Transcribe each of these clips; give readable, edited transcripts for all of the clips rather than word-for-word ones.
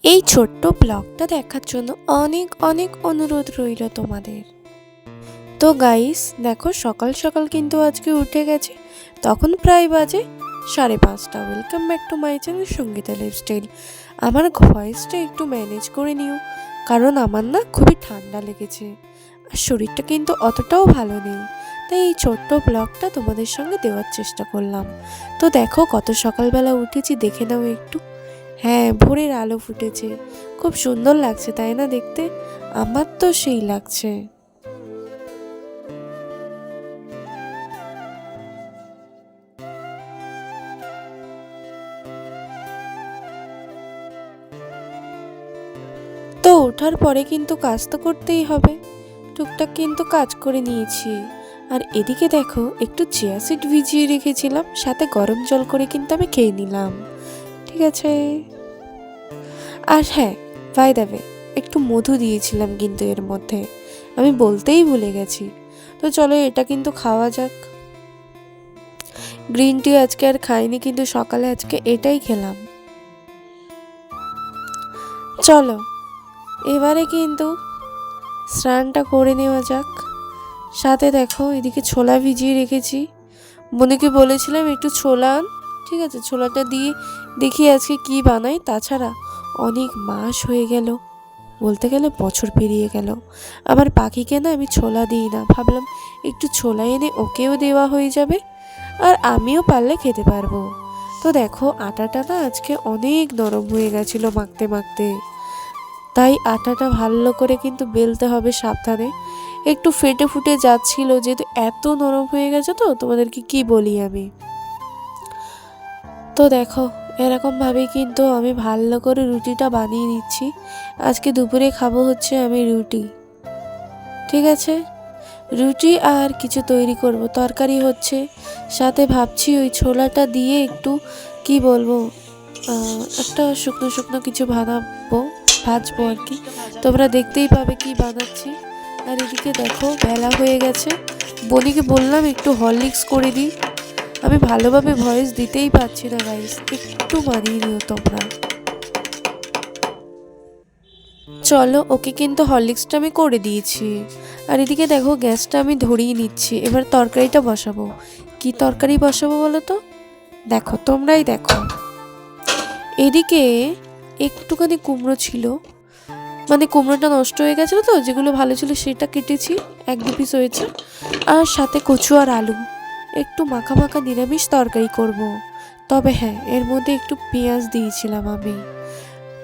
এই ছোট্ট ব্লগটা দেখার জন্য অনেক অনেক অনুরোধ রইল তোমাদের। তো গাইস দেখো, সকাল সকাল কিন্তু আজকে উঠে গেছে, তখন প্রায় বাজে 5:30। Welcome back to my channel Sangeeta lifestyle. আমার ভয়েসটা একটু ম্যানেজ করে নিও, কারণ আমার না খুবই ঠান্ডা লেগেছে আর শরীরটা কিন্তু অতটাও ভালো নেই, তাই এই ছোট্ট ব্লগটা তোমাদের সঙ্গে দেওয়ার চেষ্টা করলাম। তো দেখো কত সকালবেলা উঠেছি, দেখে নাও একটু। হ্যাঁ, ভোরের আলো ফুটেছে, খুব সুন্দর লাগছে তাই না দেখতে? আমার তো সেই লাগছে। তো ওঠার পরে কিন্তু কাজ তো করতেই হবে, টুকটাক কিন্তু কাজ করে নিয়েছি। আর এদিকে দেখো, একটু চিয়া সিড ভিজিয়ে রেখেছিলাম, সাথে গরম জল করে কিন্তু আমি খেয়ে নিলাম। ঠিক আছে। আর হ্যাঁ, বাই দ্য ওয়ে, একটু মধু দিয়েছিলাম কিন্তু এর মধ্যে, আমি বলতেই ভুলে গেছি। তো চলো এটা কিন্তু খাওয়া যাক। গ্রিন টি আজকে আর খাইনি, কিন্তু সকালে আজকে এটাই খেলাম। চলো এবারে কিন্তু স্নানটা করে নেওয়া যাক। সাথে দেখো এদিকে ছোলা ভিজিয়ে রেখেছি, বোনকে বলেছিলাম একটু ছোলা আন। ঠিক আছে, ছোলাটা দিয়ে দেখি আজকে কি বানাই। তাছাড়া অনেক মাস হয়ে গেল, বলতে গেলে বছর পেরিয়ে গেল, আমার পাখিকে না আমি ছোলা দিই না। ভাবলাম একটু ছোলা এনে ওকেও দেওয়া হয়ে যাবে, আর আমিও পারলে খেতে পারবো। তো দেখো আটাটা না আজকে অনেক নরম হয়ে গেছিলো মাখতে মাখতে, তাই আটাটা ভালো করে কিন্তু বেলতে হবে সাবধানে। একটু ফেটে ফুটে যাচ্ছিল, যেহেতু এত নরম হয়ে গেছে। তো তোমাদেরকে কি বলি আমি, তো দেখো এরকমভাবেই কিন্তু আমি ভালো করে রুটিটা বানিয়ে নিচ্ছি। আজকে দুপুরে খাবো হচ্ছে আমি রুটি। ঠিক আছে, রুটি আর কিছু তৈরি করব, তরকারি হচ্ছে, সাথে ভাবছি ওই ছোলাটা দিয়ে একটু কি বলবো, একটা শুকনো শুকনো কিছু ভাজবো আর কি। তোমরা দেখতেই পাবে কি বানাচ্ছি। আর এদিকে দেখো বেলা হয়ে গেছে, বনিকে বললাম একটু হরলিক্স করে দিই। আমি ভালোভাবে ভয়েস দিতেই পারছি না গাইস, একটু মানিয়ে নিও তোমরা। চলো ওকে কিন্তু হরলিক্সটা আমি করে দিয়েছি। আর এদিকে দেখো গ্যাসটা আমি ধরিয়ে নিচ্ছি, এবার তরকারিটা বসাবো। কি তরকারি বসাবো বলো তো? দেখো তোমরাই দেখো। এদিকে একটুখানি কুমড়ো ছিল, মানে কুমড়োটা নষ্ট হয়ে গেছিলো, তো যেগুলো ভালো ছিল সেটা কেটেছি, 1-2 পিস হয়েছে। আর সাথে কচু আর আলু, একটু মাখা মাখা নিরামিষ তরকারি করব। তবে হ্যাঁ, এর মধ্যে একটু পেঁয়াজ দিয়েছিলাম আমি।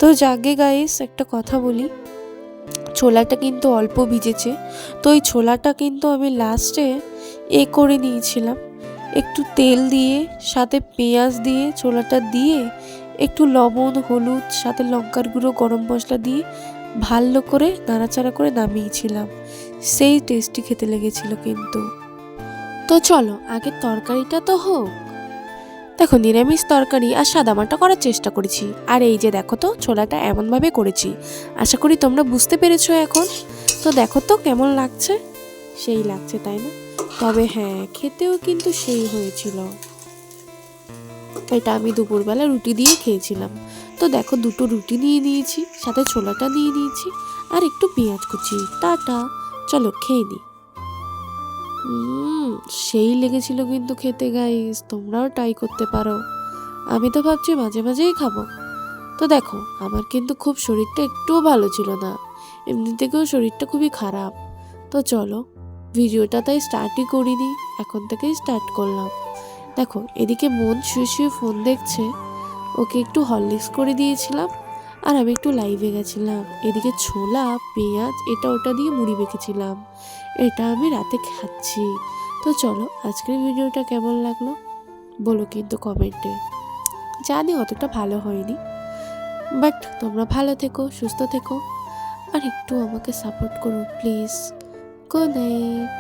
তো যাকে গাইস একটা কথা বলি, ছোলাটা কিন্তু অল্প ভিজেছে, তো ওই ছোলাটা কিন্তু আমি লাস্টে করে নিয়েছিলাম, একটু তেল দিয়ে সাথে পেঁয়াজ দিয়ে ছোলাটা দিয়ে একটু লবণ হলুদ সাথে লঙ্কার গুঁড়ো গরম মশলা দিয়ে ভালো করে নাড়াচাড়া করে নামিয়েছিলাম। সেই টেস্টি খেতে লেগেছিল কিন্তু। তো চলো আগে তরকারিটা তো হোক। দেখো নিরামিষ তরকারি আর সাদামাটা করার চেষ্টা করেছি, আর এই যে দেখো তো ছোলাটা এমনভাবে করেছি, আশা করি তোমরা বুঝতে পেরেছো এখন। তো দেখো তো কেমন লাগছে, সেই লাগছে তাই না? তবে হ্যাঁ, খেতেও কিন্তু সেই হয়েছিল। এটা আমি দুপুরবেলা রুটি দিয়ে খেয়েছিলাম। তো দেখো দুটো রুটি নিয়ে নিয়েছি, সাথে ছোলাটা নিয়ে নিয়েছি, আর একটু পেঁয়াজ কুচি। টাটা, চলো খেয়ে নিই। সেই লেগেছিল কিন্তু খেতে গাইস, তোমরাও ট্রাই করতে পারো। আমি তো ভাবছি মাঝে মাঝেই খাবো। তো দেখো আমার কিন্তু খুব শরীরটা একটুও ভালো ছিল না, এমনি থেকেও শরীরটা খুবই খারাপ। তো চলো ভিডিওটা তাই স্টার্টই করিনি, এখন থেকেই স্টার্ট করলাম। দেখো এদিকে মন শুয়ে শুয়ে ফোন দেখছে, ওকে একটু হরলিক্স করে দিয়েছিলাম, আর আমি একটু লাইভে গেছিলাম। এদিকে ছোলা পেঁয়াজ এটা ওটা দিয়ে মুড়ি মেখেছিলাম, এটা আমি রাতে খাচ্ছি। তো চলো আজকের ভিডিওটা কেমন লাগলো বলো কিন্তু কমেন্টে। জানি অতটা ভালো হয়নি, বাট তোমরা ভালো থেকো, সুস্থ থেকো, আর একটু আমাকে সাপোর্ট করো প্লিজ। Good night.